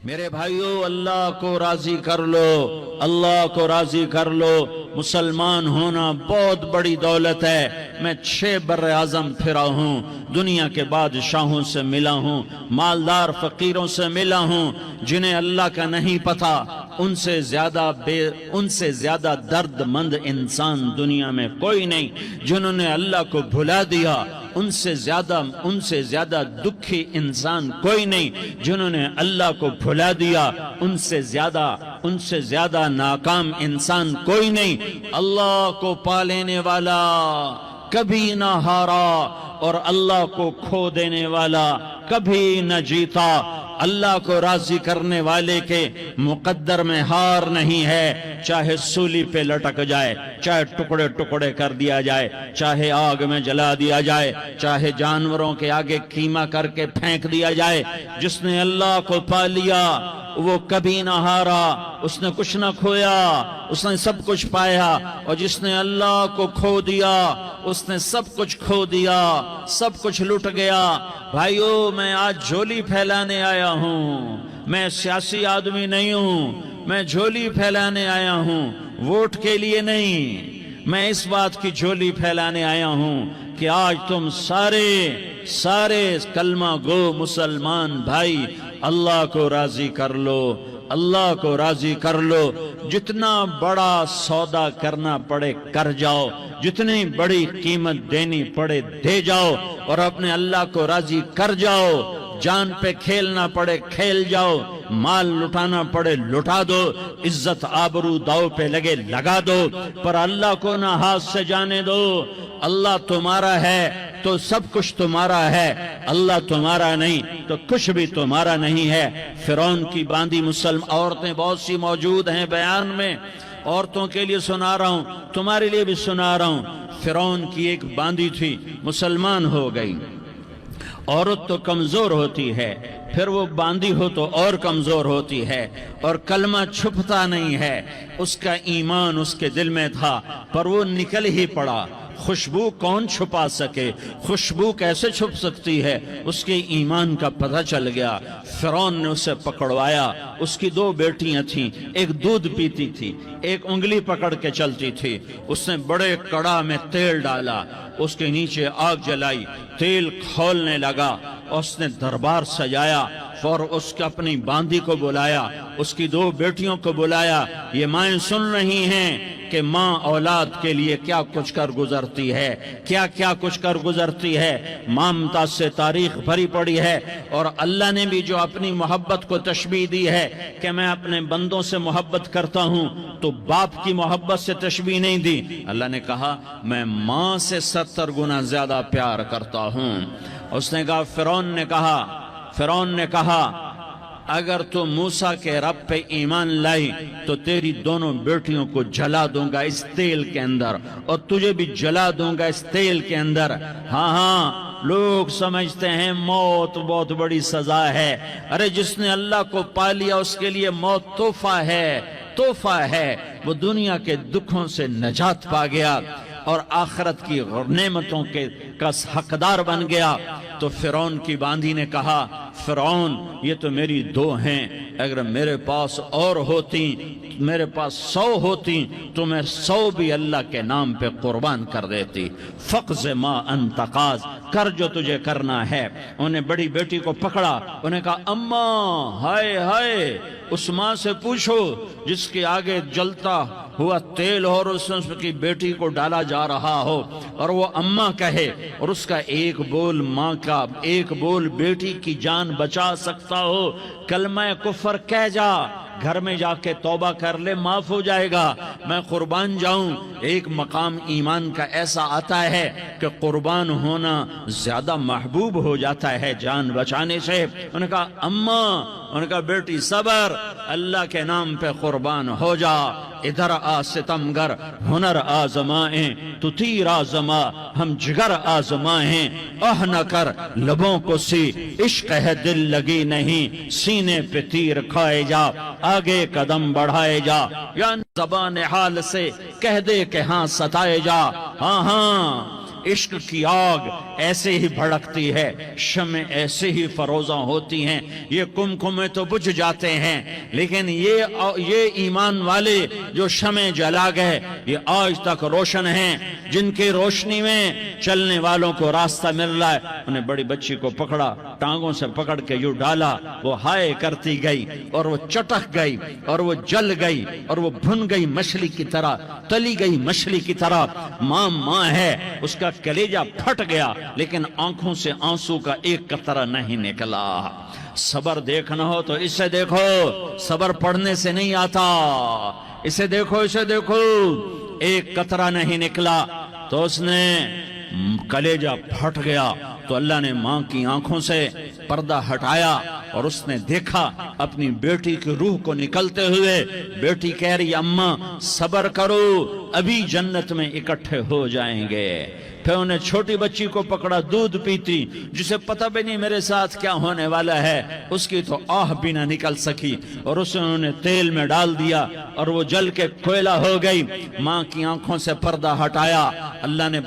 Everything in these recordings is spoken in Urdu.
میرے بھائیو، اللہ کو راضی کر لو، اللہ کو راضی کر لو۔ مسلمان ہونا بہت بڑی دولت ہے۔ میں 6 بر اعظم پھرا ہوں، دنیا کے بادشاہوں سے ملا ہوں، مالدار فقیروں سے ملا ہوں، جنہیں اللہ کا نہیں پتہ، ان سے زیادہ درد مند انسان دنیا میں کوئی نہیں۔ جنہوں نے اللہ کو بھلا دیا، ان سے زیادہ دکھی انسان کوئی نہیں۔ جنہوں نے اللہ کو بھلا دیا، ان سے زیادہ ناکام انسان کوئی نہیں۔ اللہ کو پا لینے والا کبھی نہ ہارا، اور اللہ کو کھو دینے والا کبھی نہ جیتا۔ اللہ کو راضی کرنے والے کے مقدر میں ہار نہیں ہے، چاہے سولی پہ لٹک جائے، چاہے ٹکڑے ٹکڑے کر دیا جائے، چاہے آگ میں جلا دیا جائے، چاہے جانوروں کے آگے قیمہ کر کے پھینک دیا جائے۔ جس نے اللہ کو پا لیا وہ کبھی نہ ہارا، اس نے کچھ نہ کھویا، اس نے سب کچھ پایا۔ اور جس نے اللہ کو کھو دیا، اس نے سب کچھ کھو دیا، سب کچھ لٹ گیا۔ بھائیو، میں آج جھولی پھیلانے آیا ہوں، میں سیاسی آدمی نہیں ہوں، میں جھولی پھیلانے آیا ہوں، ووٹ کے لیے نہیں۔ میں اس بات کی جھولی پھیلانے آیا ہوں کہ آج تم سارے کلمہ گو مسلمان بھائی اللہ کو راضی کر لو، اللہ کو راضی کر لو۔ جتنا بڑا سودا کرنا پڑے کر جاؤ، جتنی بڑی قیمت دینی پڑے دے جاؤ، اور اپنے اللہ کو راضی کر جاؤ۔ جان پہ کھیلنا پڑے کھیل جاؤ، مال لٹانا پڑے لٹا دو، عزت آبرو داؤ پہ لگے لگا دو، پر اللہ کو نہ ہاتھ سے جانے دو۔ اللہ تمہارا ہے تو سب کچھ تمہارا ہے، اللہ تمہارا نہیں تو کچھ بھی تمہارا نہیں ہے۔ فرعون کی باندھی مسلم عورتیں بہت سی موجود ہیں بیان میں، عورتوں کے لیے سنا رہا ہوں، تمہارے لیے بھی سنا رہا ہوں۔ فرعون کی ایک باندھی تھی، مسلمان ہو گئی۔ عورت تو کمزور ہوتی ہے، پھر وہ باندھی ہو تو اور کمزور ہوتی ہے، اور کلمہ چھپتا نہیں ہے۔ اس کا ایمان اس کے دل میں تھا، پر وہ نکل ہی پڑا۔ خوشبو کون چھپا سکے؟ خوشبو کیسے چھپ سکتی ہے؟ اس کے ایمان کا پتہ چل گیا۔ فرعون نے اسے پکڑوایا۔ اس کی 2 بیٹیاں تھیں، ایک دودھ پیتی تھی، ایک انگلی پکڑ کے چلتی تھی۔ اس نے بڑے کڑا میں تیل ڈالا، اس کے نیچے آگ جلائی، تیل کھولنے لگا، اس نے دربار سجایا، اور اس کا اپنی باندھی کو بلایا، اس کی 2 بیٹیوں کو بلایا۔ یہ مائیں سن رہی ہیں کہ ماں اولاد کے لیے کیا کچھ کر گزرتی ہے، کیا کچھ کر گزرتی ہے۔ مامتا سے تاریخ بھری پڑی ہے، اور اللہ نے بھی جو اپنی محبت کو تشبیہ دی ہے کہ میں اپنے بندوں سے محبت کرتا ہوں، تو باپ کی محبت سے تشبیہ نہیں دی۔ اللہ نے کہا میں ماں سے 70 گنا زیادہ پیار کرتا ہوں۔ اس نے کہا، فرعون نے کہا اگر تو موسیٰ کے رب پہ ایمان لائی تو تیری دونوں بیٹیوں کو جلا دوں گا اس تیل کے اندر، اور تجھے بھی جلا دوں گا اس تیل کے اندر۔ ہاں لوگ سمجھتے ہیں موت بہت بڑی سزا ہے۔ ارے جس نے اللہ کو پا لیا اس کے لیے موت تحفہ ہے۔ وہ دنیا کے دکھوں سے نجات پا گیا اور آخرت کی نعمتوں کا حقدار بن گیا۔ تو فرعون کی باندھی نے کہا، فرعون یہ تو میری 2 ہیں، اگر میرے پاس اور ہوتی، میرے پاس 100 ہوتی تو میں 100 بھی اللہ کے نام پہ قربان کر دیتی۔ فقض ما انت قاض، کر جو تجھے کرنا ہے۔ انہیں بڑی بیٹی کو پکڑا، انہیں کہا اماں ہائے اس ماں سے پوچھو جس کے آگے جلتا ہوا تیل اور اس کی بیٹی کو ڈالا جا رہا ہو، اور وہ اماں کہے، اور اس کا ایک بول ماں کا، ایک بول بیٹی کی جان بچا سکتا ہو۔ کلمہ کفر کہہ جا، گھر میں جا کے توبہ کر لے، معاف ہو جائے گا۔ میں قربان جاؤں۔ ایک مقام ایمان کا ایسا آتا ہے کہ قربان ہونا زیادہ محبوب ہو جاتا ہے جان بچانے سے۔ انہوں نے کہا اماں، انہوں نے کہا بیٹی صبر، اللہ کے نام پہ قربان ہو جا۔ ادھر آ ستمگر، ہنر آزمائیں تو تیر آزما، ہم جگر آزمائیں اہ نہ کر لبوں کو سی، عشق ہے دل لگی نہیں، سینے پہ تیر کھائے جا، آگے قدم بڑھائے جا، یا زبان حال سے کہہ دے کہ ہاں ستائے جا۔ ہاں عشق کی آگ ایسے ہی بھڑکتی ہے، شمع ایسے ہی فروزاں ہوتی ہیں، یہ کمکمے تو بجھ جاتے ہیں، لیکن یہ ایمان والے جو شمع جلا گئے یہ آج تک روشن ہیں، جن کی روشنی میں چلنے والوں کو راستہ مل رہا ہے۔ انہیں بڑی بچی کو پکڑا، ٹانگوں سے پکڑ کے یوں ڈالا، وہ ہائے کرتی گئی اور وہ چٹک گئی اور وہ جل گئی اور وہ بھن گئی مچھلی کی طرح، تلی گئی مچھلی کی طرح۔ ماں ہے، اس کا کلیجہ پھٹ گیا، لیکن آنکھوں سے آنسو کا ایک قطرہ نہیں نکلا۔ صبر دیکھنا ہو تو اسے دیکھو، صبر پڑھنے سے نہیں آتا، اسے دیکھو، اسے دیکھو۔ ایک قطرہ نہیں نکلا تو اس نے کلیجہ پھٹ گیا، تو اللہ نے ماں کی آنکھوں سے پردہ ہٹایا اور اس نے دیکھا اپنی بیٹی کی روح کو نکلتے ہوئے۔ بیٹی کہہ رہی اماں صبر کرو، ابھی جنت میں اکٹھے ہو جائیں گے۔ پھر انہیں چھوٹی بچی کو پکڑا، دودھ پیتی، جسے پتہ بھی نہیں میرے ساتھ کیا ہونے والا ہے، اس کی تو آہ بھی نہ نکل سکی، اور اسے انہوں نے تیل میں ڈال دیا اور وہ جل کے کوئلہ ہو گئی۔ ماں کی آنکھوں سے پردہ ہٹایا، اللہ نے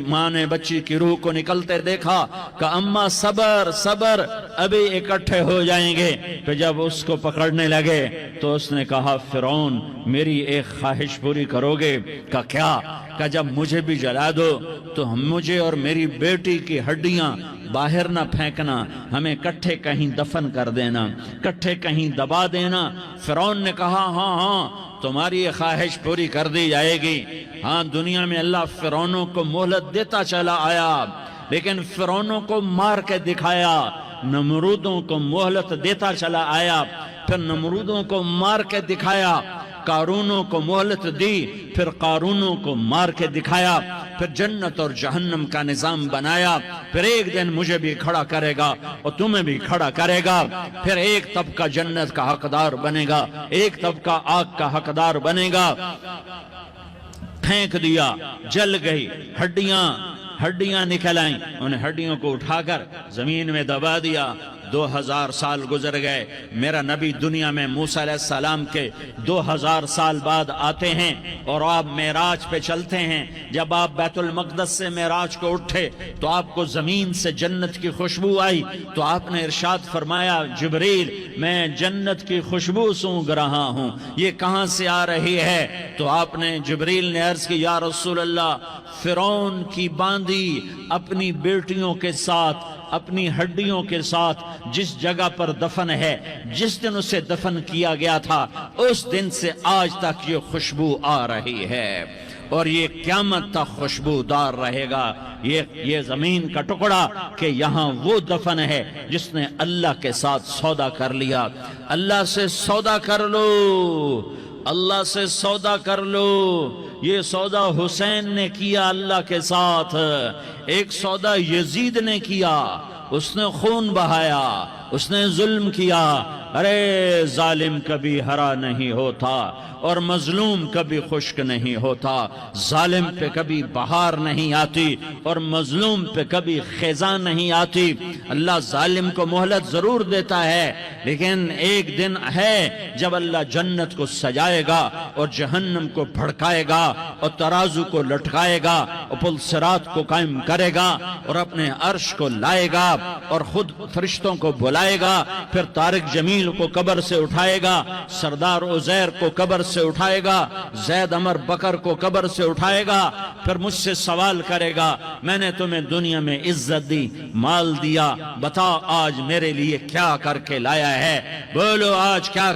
ماں نے بچی کی روح کو نکلتے دیکھا کہ اماں صبر صبر، ابھی اکٹھے ہو جائیں گے۔ پھر جب اس کو پکڑنے لگے تو اس نے کہا فرعون میری ایک خواہش پوری کرو گے؟ کہ کیا؟ کہ جب مجھے بھی جلا دو تو مجھے اور میری بیٹی کی ہڈیاں باہر نہ پھینکنا، ہمیں کٹھے کہیں دفن کر دینا، کٹھے کہیں دبا دینا۔ فرعون نے کہا ہاں تمہاری یہ خواہش پوری کر دی جائے گی۔ ہاں دنیا میں اللہ فرعونوں کو مہلت دیتا چلا آیا، لیکن فرعونوں کو مار کے دکھایا، نمرودوں کو مہلت دیتا چلا آیا، پھر نمرودوں کو مار کے دکھایا، قارونوں کو مہلت دی، پھر قارونوں کو مار کے دکھایا، پھر جنت اور جہنم کا نظام بنایا۔ پھر ایک دن مجھے بھی کھڑا کرے گا اور تمہیں بھی کھڑا کرے گا، پھر ایک طبقہ جنت کا حقدار بنے گا، ایک طبقہ آگ کا حقدار بنے گا۔ پھینک دیا، جل گئی، ہڈیاں نکل آئیں، انہیں ہڈیوں کو اٹھا کر زمین میں دبا دیا۔ 2000 سال گزر گئے، میرا نبی دنیا میں موسیٰ علیہ السلام کے 2000 سال بعد آتے ہیں اور آپ معراج پہ چلتے ہیں۔ جب آپ بیت المقدس سے معراج کو اٹھے تو آپ کو زمین سے جنت کی خوشبو آئی، تو آپ نے ارشاد فرمایا جبریل میں جنت کی خوشبو سونگھ رہا ہوں، یہ کہاں سے آ رہی ہے؟ تو آپ نے جبریل نے عرض کی یا رسول اللہ فرعون کی باندی اپنی بیٹیوں کے ساتھ، اپنی ہڈیوں کے ساتھ جس جگہ پر دفن ہے، جس دن اسے دفن کیا گیا تھا، اس دن سے آج تک یہ خوشبو آ رہی ہے، اور یہ قیامت تک خوشبودار رہے گا۔ یہ زمین کا ٹکڑا کہ یہاں وہ دفن ہے جس نے اللہ کے ساتھ سودا کر لیا۔ اللہ سے سودا کر لو، اللہ سے سودا کر لو۔ یہ سودا حسین نے کیا اللہ کے ساتھ، ایک سودا یزید نے کیا، اس نے خون بہایا، اس نے ظلم کیا۔ ارے ظالم کبھی ہرا نہیں ہوتا اور مظلوم کبھی خشک نہیں ہوتا، ظالم پہ کبھی بہار نہیں آتی اور مظلوم پہ کبھی خزاں نہیں آتی۔ اللہ ظالم کو مہلت ضرور دیتا ہے، لیکن ایک دن ہے جب اللہ جنت کو سجائے گا اور جہنم کو بھڑکائے گا اور ترازو کو لٹکائے گا اور پل صراط کو قائم کرے گا اور اپنے عرش کو لائے گا اور خود فرشتوں کو بلائے گا، پھر طارق جمیل کو قبر سے اٹھائے گا، سردار عزیر کو قبر سے اٹھائے گا، زید عمر بکر کو قبر سے اٹھائے گا، پھر مجھ سے سوال کرے گا میں نے تمہیں دنیا میں عزت دی، مال دیا، بتا آج میرے لیے کیا کر کے لایا ہے؟ بولو آج کیا